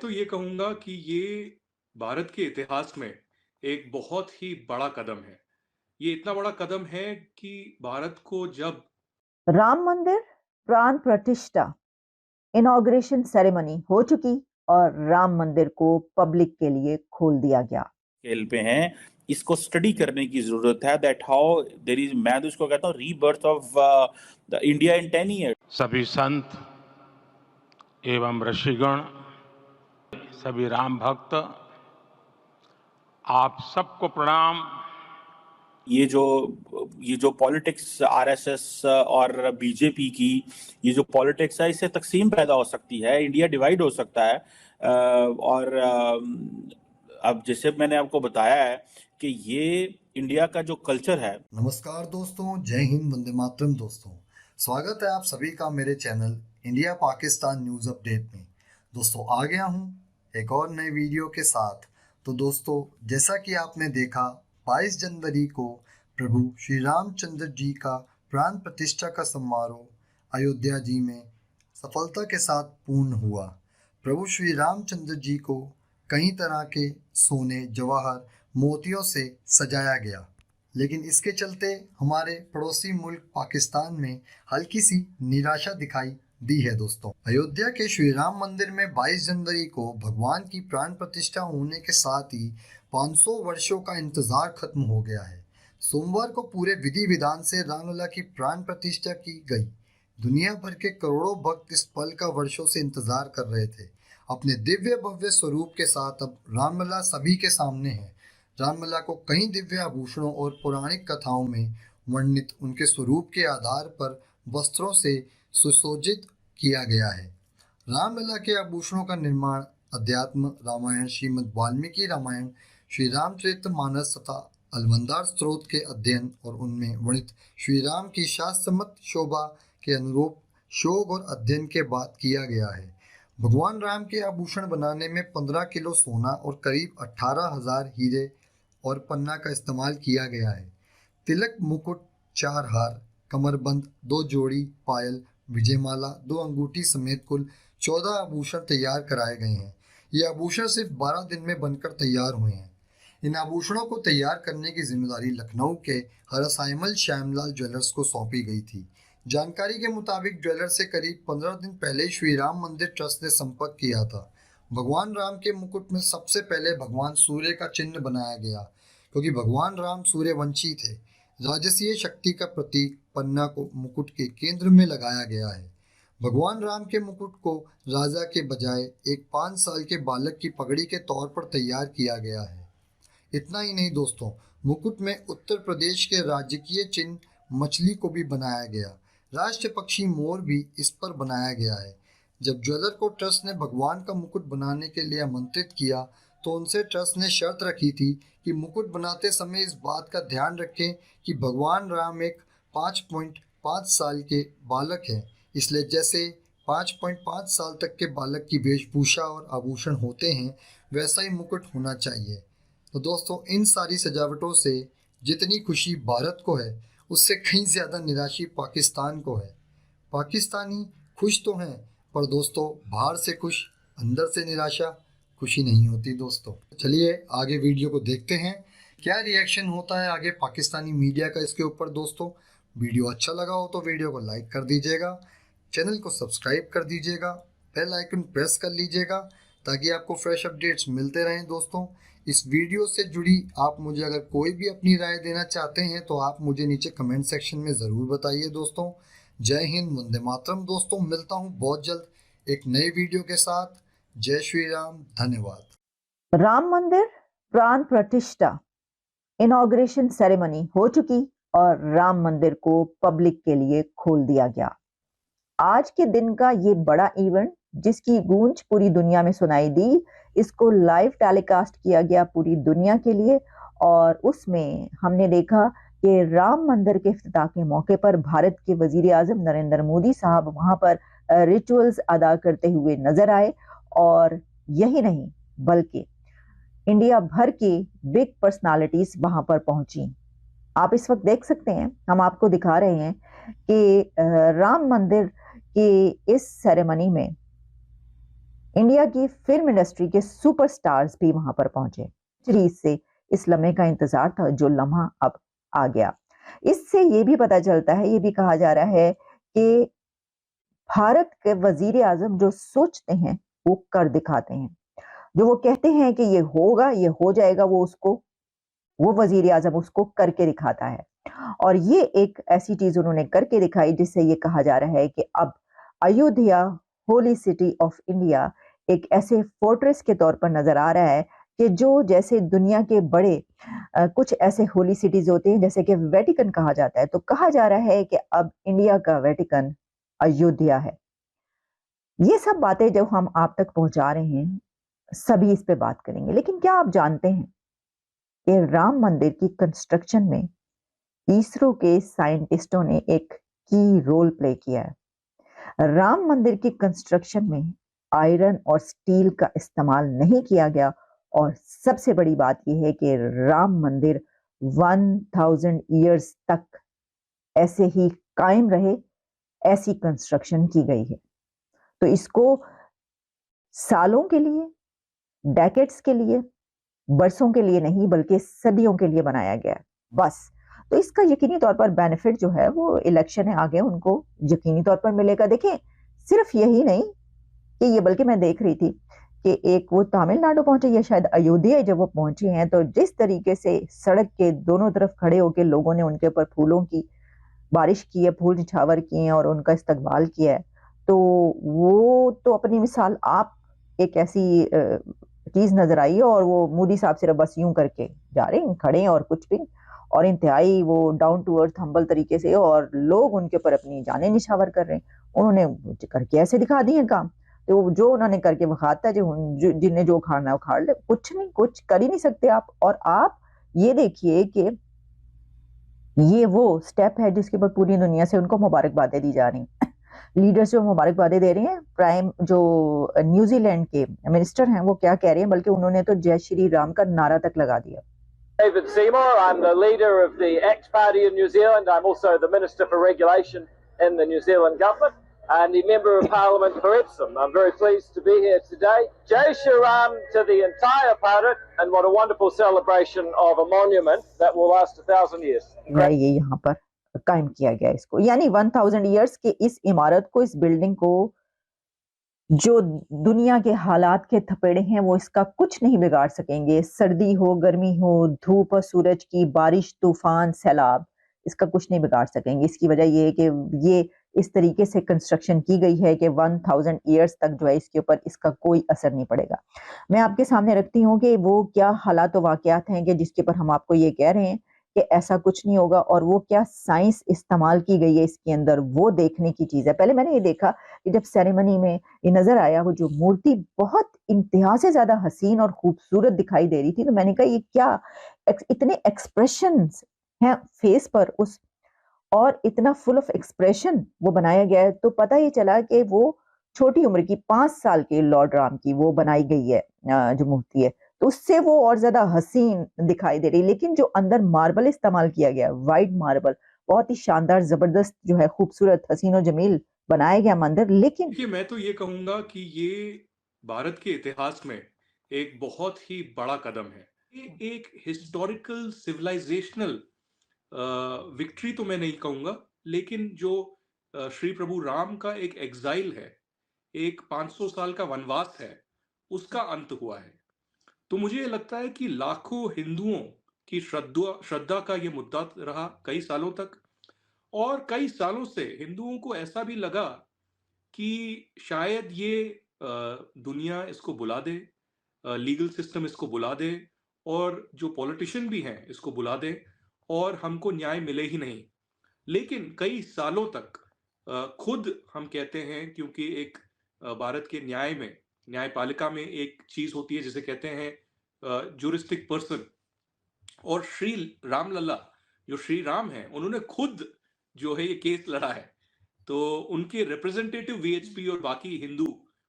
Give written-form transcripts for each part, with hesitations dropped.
मैं तो ये कहूँगा कि ये भारत के इतिहास में एक बहुत ही बड़ा कदम है। ये इतना बड़ा कदम है कि भारत को जब राम मंदिर प्राण प्रतिष्ठा इनॉग्रेशन सेरेमनी हो चुकी और राम मंदिर को पब्लिक के लिए खोल दिया गया। स्केल पे हैं, इसको स्टडी करने की जरूरत है दैट हाउ देयर इज, मैं तो इसको कहता हूँ rebirth of the India in 10 year. सभी संत एवं ऋषिगण, सभी राम भक्त, आप सबको प्रणाम। ये जो पॉलिटिक्स आरएसएस और बीजेपी की ये जो पॉलिटिक्स है, इससे तकसीम पैदा हो सकती है, इंडिया डिवाइड हो सकता है। और अब जैसे मैंने आपको बताया है कि ये इंडिया का जो कल्चर है। नमस्कार दोस्तों, जय हिंद, वंदे मातरम। दोस्तों, स्वागत है आप सभी का मेरे channel India Pakistan news update में। दोस्तों, आ गया हूँ एक और नए वीडियो के साथ। तो दोस्तों, जैसा कि आपने देखा, 22 जनवरी को प्रभु श्री रामचंद्र जी का प्राण प्रतिष्ठा का समारोह अयोध्या जी में सफलता के साथ पूर्ण हुआ। प्रभु श्री रामचंद्र जी को कई तरह के सोने, जवाहर, मोतियों से सजाया गया, लेकिन इसके चलते हमारे पड़ोसी मुल्क पाकिस्तान में हल्की सी निराशा दिखाई दी है। दोस्तों, अयोध्या के श्री राम मंदिर में 22 जनवरी को भगवान की प्राण प्रतिष्ठा होने के साथ ही 500 वर्षों का इंतजार खत्म हो गया है। सोमवार को पूरे विधि विधान से रामलला की प्राण प्रतिष्ठा की गई। दुनिया भर के करोड़ों भक्त इस पल का वर्षों से इंतजार कर रहे थे। अपने दिव्य भव्य स्वरूप के साथ अब रामलला सभी के सामने है। रामलला को कई दिव्य आभूषणों और पौराणिक कथाओं में वर्णित उनके स्वरूप के आधार पर वस्त्रों से सुसज्जित किया गया है। रामलला के आभूषणों का निर्माण अध्यात्म रामायण, श्रीमद् वाल्मीकि रामायण, श्री रामचरितमानस तथा अलवंदार स्त्रोत के अध्ययन और उनमें वर्णित श्री राम की शास्त्रमत शोभा के अनुरूप शोध और अध्ययन के बाद किया गया है। भगवान राम के आभूषण बनाने में 15 किलो सोना और करीब 18,000 हीरे और पन्ना का इस्तेमाल किया गया है। तिलक, मुकुट, 4 हार, कमरबंद, 2 जोड़ी पायल, विजयमाला, 2 अंगूठी समेत कुल 14 आभूषण तैयार कराए गए हैं। ये आभूषण सिर्फ 12 दिन में बनकर तैयार हुए हैं। इन आभूषणों को तैयार करने की जिम्मेदारी लखनऊ के हरसाइमल श्यामलाल ज्वेलर्स को सौंपी गई थी। जानकारी के मुताबिक ज्वेलर से करीब 15 दिन पहले श्री राम मंदिर ट्रस्ट ने संपर्क किया था। भगवान राम के मुकुट में सबसे पहले भगवान सूर्य का चिन्ह बनाया गया, क्योंकि भगवान राम सूर्यवंशी थे। राजसीय शक्ति का प्रतीक पन्ना को मुकुट के केंद्र में लगाया गया है। भगवान राम के मुकुट को राजा के बजाय एक 5 साल के बालक की पगड़ी के तौर पर तैयार किया गया है। इतना ही नहीं दोस्तों, मुकुट में उत्तर प्रदेश के राजकीय चिन्ह मछली को भी बनाया गया। राष्ट्र पक्षी मोर भी इस पर बनाया गया है। जब ज्वेलर को ट्रस्ट ने भगवान का मुकुट बनाने के लिए आमंत्रित किया, तो उनसे ट्रस्ट ने शर्त रखी थी कि मुकुट बनाते समय इस बात का ध्यान रखें कि भगवान राम एक 5.5 साल के बालक हैं। इसलिए जैसे 5.5 साल तक के बालक की वेशभूषा और आभूषण होते हैं, वैसा ही मुकुट होना चाहिए। तो दोस्तों, इन सारी सजावटों से जितनी खुशी भारत को है, उससे कहीं ज़्यादा निराशी पाकिस्तान को है। पाकिस्तानी खुश तो हैं, पर दोस्तों बाहर से खुश, अंदर से निराशा खुशी नहीं होती। दोस्तों, चलिए आगे वीडियो को देखते हैं, क्या रिएक्शन होता है आगे पाकिस्तानी मीडिया का इसके ऊपर। दोस्तों, वीडियो अच्छा लगा हो तो वीडियो को लाइक कर दीजिएगा, चैनल को सब्सक्राइब कर दीजिएगा, बेल आइकन प्रेस कर लीजिएगा, ताकि आपको फ्रेश अपडेट्स मिलते रहें। दोस्तों, इस वीडियो से जुड़ी आप मुझे अगर कोई भी अपनी राय देना चाहते हैं तो आप मुझे नीचे कमेंट सेक्शन में ज़रूर बताइए। दोस्तों, जय हिंद, वंदे मातरम। दोस्तों, मिलता हूँ बहुत जल्द एक नए वीडियो के साथ। जय श्री राम, धन्यवाद। राम मंदिर प्राण प्रतिष्ठा इनॉग्रेशन सेरेमनी हो चुकी और राम मंदिर को पब्लिक के लिए खोल दिया गया। आज के दिन का ये बड़ा इवेंट, जिसकी गूंज पूरी दुनिया में सुनाई दी, इसको लाइव टेलीकास्ट किया गया पूरी दुनिया के लिए। और उसमें हमने देखा कि राम मंदिर के इफ्तिताह के मौके पर भारत के वजीर आजम नरेंद्र मोदी साहब वहां पर रिचुअल्स अदा करते हुए नजर आए। और यही नहीं, बल्कि इंडिया भर की बिग पर्सनालिटीज वहां पर पहुंची। आप इस वक्त देख सकते हैं, हम आपको दिखा रहे हैं कि राम मंदिर की इस सेरेमनी में इंडिया की फिल्म इंडस्ट्री के सुपरस्टार्स भी वहां पर पहुंचे। सीरीज से इस लम्हे का इंतजार था जो लम्हा अब आ गया। इससे ये भी पता चलता है, ये भी कहा जा रहा है कि भारत के वजीर आजम जो सोचते हैं वो कर दिखाते हैं। जो वो कहते हैं कि ये होगा, ये हो जाएगा, वो वजीर आजम उसको करके दिखाता है। और ये एक ऐसी चीज उन्होंने करके दिखाई जिससे ये कहा जा रहा है कि अब Ayodhya, holy city of India, एक ऐसे फोर्ट्रेस के तौर पर नजर आ रहा है कि जो जैसे दुनिया के बड़े कुछ ऐसे होली सिटीज होते हैं, जैसे कि वेटिकन कहा जाता है, तो कहा जा रहा है कि अब इंडिया का वेटिकन अयोध्या है। ये सब बातें जब हम आप तक पहुंचा रहे हैं, सभी इस पे बात करेंगे। लेकिन क्या आप जानते हैं कि राम मंदिर की कंस्ट्रक्शन में इसरो के साइंटिस्टों ने एक की रोल प्ले किया है। राम मंदिर की कंस्ट्रक्शन में आयरन और स्टील का इस्तेमाल नहीं किया गया, और सबसे बड़ी बात यह है कि राम मंदिर 1000 ईयर्स तक ऐसे ही कायम रहे, ऐसी कंस्ट्रक्शन की गई है। तो इसको सालों के लिए, डेकेड्स के लिए, बरसों के लिए नहीं बल्कि सदियों के लिए बनाया गया है बस। तो इसका यकीनी तौर पर बेनिफिट जो है वो इलेक्शन है आगे उनको यकीनी तौर पर मिलेगा। देखें, सिर्फ यही नहीं कि ये, बल्कि मैं देख रही थी कि एक वो तमिलनाडु पहुंचे या शायद अयोध्या, जब वो पहुंचे हैं तो जिस तरीके से सड़क के दोनों तरफ खड़े होकर लोगों ने उनके ऊपर फूलों की बारिश की है, फूल निछावर किए हैं और उनका इस्तकबाल किया है, तो वो तो अपनी मिसाल आप एक ऐसी चीज नजर आई है। और वो मोदी साहब सिर्फ बस यूं करके जा रहे हैं, खड़े हैं और कुछ भी, और इंतहाई वो डाउन टू अर्थ हम्बल तरीके से, और लोग उनके ऊपर अपनी जानें निछावर कर रहे हैं। उन्होंने करके ऐसे दिखा दिए काम, तो जो उन्होंने करके दिखाता है, जिन्हें जो उखाड़ना है उखाड़ ले, कुछ नहीं, कुछ कर ही नहीं सकते आप। और आप ये देखिए कि ये वो स्टेप है जिसके ऊपर पूरी दुनिया से उनको मुबारकबादें दी जा रही हैं। लीडर्स जो मुबारकबादें दे रहे हैं, प्राइम जो न्यूजीलैंड के मिनिस्टर हैं वो क्या कह रहे हैं, बल्कि उन्होंने तो जय श्री राम का नारा तक लगा दिया। David Seymour, I'm the leader of the ACT Party in New Zealand. I'm also the Minister for Regulation in the New Zealand government and the Member of Parliament for Epsom. I'm very pleased to be here today. Jai Shri Ram to the entire Bharat, and what a wonderful celebration of a monument that will last 1,000 years. ये यहाँ पर कायम किया गया इसको, यानी 1000 years के इस इमारत को, इस बिल्डिंग को, जो दुनिया के हालात के थपेड़े हैं वो इसका कुछ नहीं बिगाड़ सकेंगे। सर्दी हो, गर्मी हो, धूप और सूरज की, बारिश, तूफान, सैलाब, इसका कुछ नहीं बिगाड़ सकेंगे। इसकी वजह ये है कि ये इस तरीके से कंस्ट्रक्शन की गई है कि 1000 ईयर्स तक जो है इसके ऊपर इसका कोई असर नहीं पड़ेगा। मैं आपके सामने रखती हूँ कि वो क्या हालात और वाकयात हैं कि जिसके ऊपर हम आपको ये कह रहे हैं कि ऐसा कुछ नहीं होगा, और वो क्या साइंस इस्तेमाल की गई है इसके अंदर, वो देखने की चीज है। पहले मैंने ये देखा कि जब सेरेमनी में ये नजर आया, वो जो मूर्ति बहुत इंतहा से ज्यादा हसीन और खूबसूरत दिखाई दे रही थी, तो मैंने कहा ये क्या इतने एक्सप्रेशंस हैं फेस पर उस, और इतना फुल ऑफ एक्सप्रेशन वो बनाया गया है। तो पता ये चला कि वो छोटी उम्र की 5 साल के लॉर्ड राम की वो बनाई गई है जो मूर्ति है, तो उससे वो और ज्यादा हसीन दिखाई दे रही। लेकिन जो अंदर मार्बल इस्तेमाल किया गया है, व्हाइट मार्बल, बहुत ही शानदार, जबरदस्त जो है, खूबसूरत, हसीन और जमील बनाया गया मंदिर। लेकिन देखिए, मैं तो ये कहूंगा कि ये भारत के इतिहास में एक बहुत ही बड़ा कदम है। ये एक हिस्टोरिकल सिविलाइजेशनल विक्ट्री तो मैं नहीं कहूंगा, लेकिन जो श्री प्रभु राम का एक एग्जाइल है, एक 500 साल का वनवास है, उसका अंत हुआ है। तो मुझे ये लगता है कि लाखों हिंदुओं की श्रद्धा का ये मुद्दा रहा कई सालों तक, और कई सालों से हिंदुओं को ऐसा भी लगा कि शायद ये दुनिया इसको बुला दे, लीगल सिस्टम इसको बुला दे, और जो पॉलिटिशियन भी हैं इसको बुला दे, और हमको न्याय मिले ही नहीं। लेकिन कई सालों तक खुद हम कहते हैं, क्योंकि एक भारत के न्याय में, न्यायपालिका में एक चीज होती है जिसे कहते हैं जुरिस्टिक पर्सन, और श्री रामलला जो श्री राम हैं, उन्होंने खुद जो है ये केस लड़ा है। तो उनके रिप्रेजेंटेटिव वीएचपी और बाकी हिंदू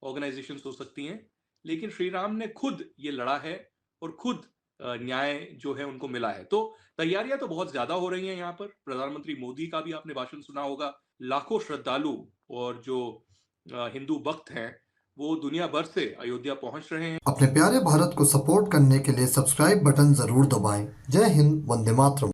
ऑर्गेनाइजेशंस हो सकती हैं, लेकिन श्री राम ने खुद ये लड़ा है और खुद न्याय जो है उनको मिला है। तो तैयारियां तो बहुत ज्यादा हो रही हैं यहाँ पर। प्रधानमंत्री मोदी का भी आपने भाषण सुना होगा। लाखों श्रद्धालु और जो हिंदू भक्त हैं वो दुनिया भर से अयोध्या पहुंच रहे हैं। अपने प्यारे भारत को सपोर्ट करने के लिए सब्सक्राइब बटन जरूर दबाएं। जय हिंद, वंदे मातरम।